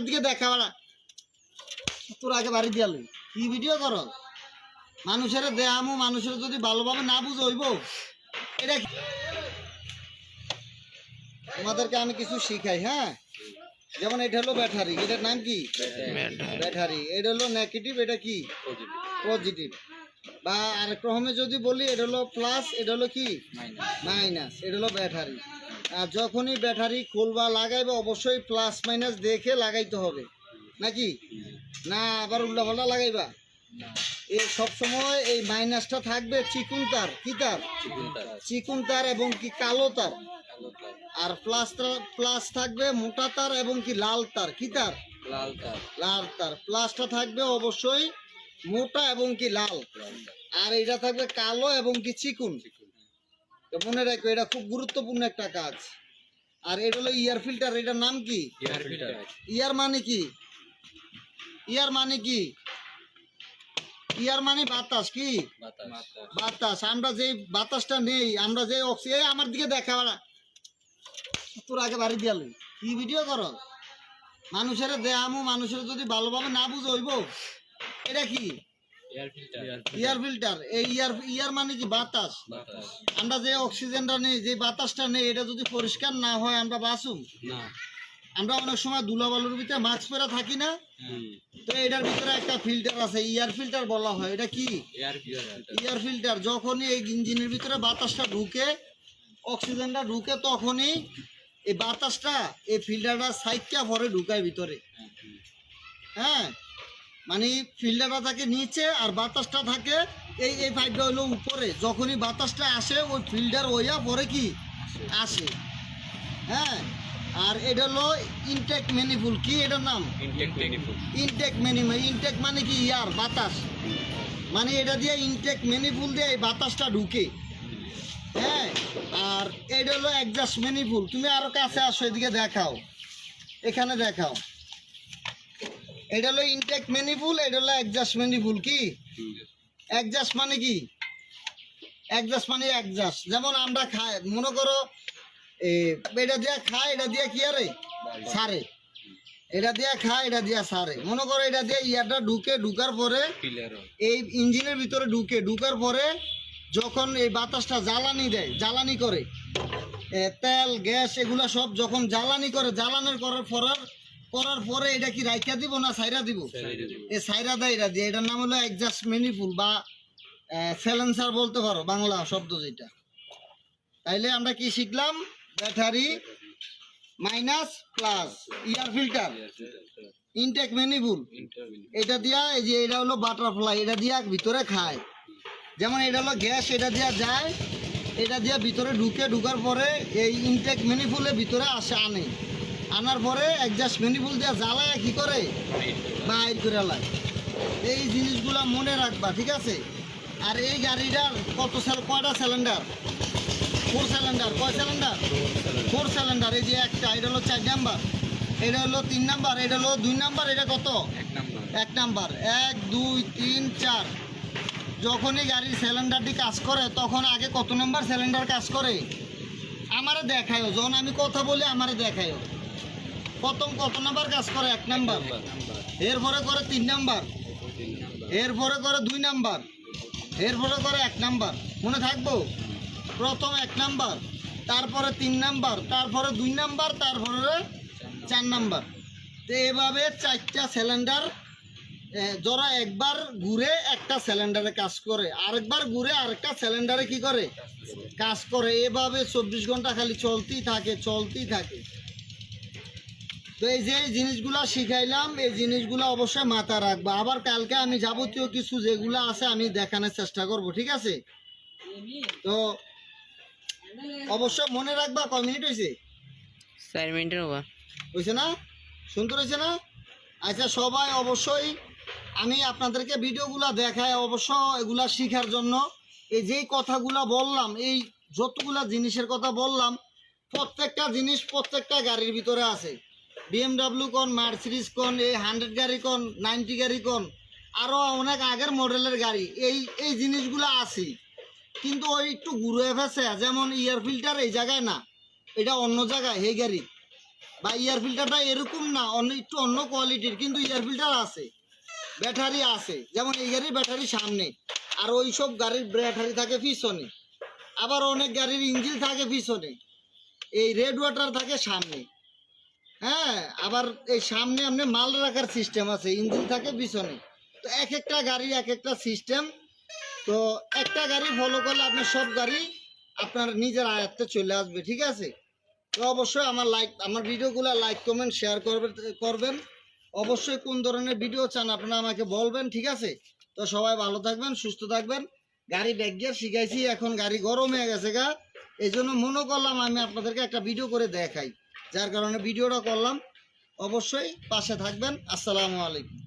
দিকে দেখা বাড়া তোর আগে বাড়ি দিয়ালি কি ভিডিও কর মানুষের দেহামু মানুষের যদি ভালোভাবে না বুঝ হইব এটা তোমাদেরকে আমি কিছু শিখাই। হ্যাঁ, যেমন এটা হলো ব্যাটারি, এটার নাম কি ব্যাটারি, এটা হলো নেগেটিভ, এটা কি পজিটিভ, বা আরেক রকমে যদি বলি এটা হলো প্লাস, এটা হলো কি মাইনাস, এটা হলো ব্যাটারি। আর যখনই ব্যাটারি খুলবা লাগাইবা অবশ্যই প্লাস মাইনাস দেখে লাগাইতে হবে, নাকি না আবার উল্টাপাল্টা লাগাইবা? এই সবসময় এই মাইনাসটা থাকবে চিকুন তার, কি তার চিকুন তার এবং কি কালো তার, আর প্লাস থাকবে মোটা তার এবং কি লাল তার, কি তার লাল তার। প্লাসটা থাকবে অবশ্যই মোটা এবং কি লাল, আর এটা থাকবে কালো এবং কি চিকুন। তো মনে রাখো এটা খুব গুরুত্বপূর্ণ একটা কাজ। আর এটা হলো ইয়ার ফিল্টার, এটার নাম কি ইয়ার মানে কি ইয়ার মানে কি ইয়ার মানে বাতাস, কি বাতাস। আমরা যে বাতাসটা নেই, আমরা যে অক্সিজেন, আমার দিকে দেখা তোর আগে বাড়ি দিয়ালি কি ভিডিও কর মানুষের দেহামু মানুষের যদি ভালোভাবে না বুঝ হইব এটা কি ইয়ার ফিল্টার। এই ইয়ার মানে কি বাতাস। আমরা যে অক্সিজেনটা নেই, যে বাতাসটা নেই, এটা যদি পরিষ্কার না হয় আমরা বাঁচুম না। আমরা অনেক সময় ধুলাবালুর ভিতরে মাস্ক পরে থাকি না, তো এটার ভিতরে একটা ফিল্টার আছে, ইয়ার ফিল্টার বলা হয়। এটা কি ইয়ার ফিল্টার। যখনই এই ইঞ্জিনের ভিতরে বাতাসটা ঢুকে, অক্সিজেনটা ঢুকে, তখনই এই বাতাসটা এই ফিল্টারটা সাইডটা ভরে ঢুকায় ভিতরে। হ্যাঁ, মানে ফিল্টারটা থাকে নিচে আর বাতাসটা থাকে এই পাইপটা হলো উপরে। যখনই বাতাসটা আসে ওই ফিল্টার ওইয়া পরে কি আসে। হ্যাঁ, আর এটা হলো ইনটেক ম্যানিফুল, কি এটার নাম ইনটেক ম্যানিফুল। ইনটেক মানে কি ইয়ার বাতাস, মানে এটা দিয়ে ইনটেক ম্যানিফুল দিয়ে এই বাতাসটা ঢুকে। হ্যাঁ, আর এটা হলো এক্সজস্ট ম্যানিফুল। তুমি আরো কাছে আসো, এদিকে দেখাও, এখানে দেখাও। এটা হলো ইনটেক ম্যানিফুল, এটা হলো এক্সজস্ট ম্যানিফুল। কি এক্সজস্ট মানে কি এক্সজস্ট মানে এক্সজস্ট। যেমন আমরা খাই, মনে করো এটা দিয়ে খায়, এটা দিয়ে কি আরে সারে, এটা দিয়ে খায়, এটা দিয়ে সারে। মনে করো এটা দিয়ে ইয়ারটা ঢুকার পরে এই ইঞ্জিনের ভিতরে ঢুকার পরে যখন এই বাতাসটা জ্বালানি দেয়, জ্বালানি করে তেল গ্যাস এগুলা সব যখন জ্বালানি করে, জ্বালানোর করার পরে এটা কি রাইখা দিব না সাইরা দিব? এই সাইরা দেয় এটা দিয়ে। এটার নাম হলো এক্সজস্ট ম্যানিফুল বা সাইলেন্সার বলতে পারো, বাংলা শব্দ যেটা। তাইলে আমরা কি শিখলাম? Battery minus plus, air filter, intake manifold. এটা দিয়া এই যে এটা হলো বাটারফ্লাই, এটা দিয়া ভিতরে খায়। যেমন এটা হলো গ্যাস, এটা দিয়া যায়, এটা দিয়া ভিতরে ঢুকার পরে এই ইনটেক ম্যানিফুলের ভিতরে আনার পরে এক্সজস্ট ম্যানিফুল দিয়া জ্বালায় কি করে বাইর করে লাগে। এই জিনিসগুলা মনে রাখবা, ঠিক আছে? আর এই গাড়িটার কয়টা সিলিন্ডার? 4 সিলিন্ডার। কয় সিলিন্ডার? 4 সিলিন্ডার। এই যে একটা, এটা হলো 4 নাম্বার, এটা হলো 3 নাম্বার, এটা হলো 2 নাম্বার, এটা কত? 1 নাম্বার। 1 2 3 4। যখনই গাড়ির সিলিন্ডারটি কাজ করে তখন আগে কত নাম্বার সিলিন্ডার কাজ করে আমারে দেখায়ও। যখন আমি কথা বলি আমারে দেখায়ও প্রথম কত নাম্বার কাজ করে? 1 নাম্বার। এরপরে করে 3 নাম্বার, এরপরে করে 2 নাম্বার, এরপরে করে 1 নাম্বার। মনে থাকবো? প্রথম 1 নাম্বার, তারপরে 3 নাম্বার, তারপরে 2 নাম্বার, তারপরে 4 নাম্বার। তো এভাবে 4টা সিলিন্ডার, যারা একবার ঘুরে একটা সিলিন্ডারে কাজ করে, আরেকবার ঘুরে আরেকটা সিলিন্ডারে কি করে কাজ করে। এভাবে 24 ঘন্টা খালি চলতেই থাকে। তো এই যে জিনিসগুলা শিখাইলাম, এই জিনিসগুলো অবশ্যই মাথা রাখবা। আবার কালকে আমি যাবতীয় কিছু যেগুলো আছে আমি দেখানোর চেষ্টা করব, ঠিক আছে? তো অবশ্যই মনে রাখবা। কয় মিনিট হয়েছে? 4 মিনিটের ওভার হয়েছে না? সুন্দর হয়েছে না? আচ্ছা, সবাই অবশ্যই আমি আপনাদেরকে ভিডিওগুলো দেখাই অবশ্য এগুলা শিখার জন্য। এই যেই কথাগুলো বললাম, এই যতগুলা জিনিসের কথা বললাম, প্রত্যেকটা জিনিস প্রত্যেকটা গাড়ির ভিতরে আছে। BMW কোন, মার্সিডিজ কোন, এই 100 গাড়ি কোন, 90 গাড়ি কোন, আরও অনেক আগের মডেলের গাড়ি, এই জিনিসগুলো আছে। কিন্তু ওই একটু ঘুরে ফেসে, যেমন ইয়ার ফিল্টার এই জায়গায় না, এটা অন্য জায়গায়। এই গাড়ি বা এয়ার ফিল্টারটা এরকম না, একটু অন্য কোয়ালিটির, কিন্তু এয়ার ফিল্টার আছে, ব্যাটারি আছে। যেমন এই গাড়ির ব্যাটারি সামনে, আর ওই সব গাড়ির ব্যাটারি থাকে পিছনে, আবার অনেক গাড়ির ইঞ্জিন থাকে পিছনে, এই রেড ওয়াটার থাকে সামনে। হ্যাঁ, আবার এই সামনে আপনি মাল রাখার সিস্টেম আছে, ইঞ্জিন থাকে পিছনে। তো এক একটা গাড়ি এক একটা সিস্টেম। তো একটা গাড়ি ফলো করলে আপনার সব গাড়ি আপনার নিজের আয়ত্তে চলে আসবে, ঠিক আছে? তো অবশ্যই আমার ভিডিওগুলো লাইক কমেন্ট শেয়ার করবেন। অবশ্যই কোন ধরনের ভিডিও চান আপনারা আমাকে বলবেন, ঠিক আছে? তো সবাই ভালো থাকবেন, সুস্থ থাকবেন। গাড়ি ব্যাক গিয়ার শিখাইছি, এখন গাড়ি গরম হয়ে গেছে গা, এই জন্য মনে করলাম আমি আপনাদেরকে একটা ভিডিও করে দেখাই, যার কারণে ভিডিওটা করলাম। অবশ্যই পাশে থাকবেন। আসসালামু আলাইকুম।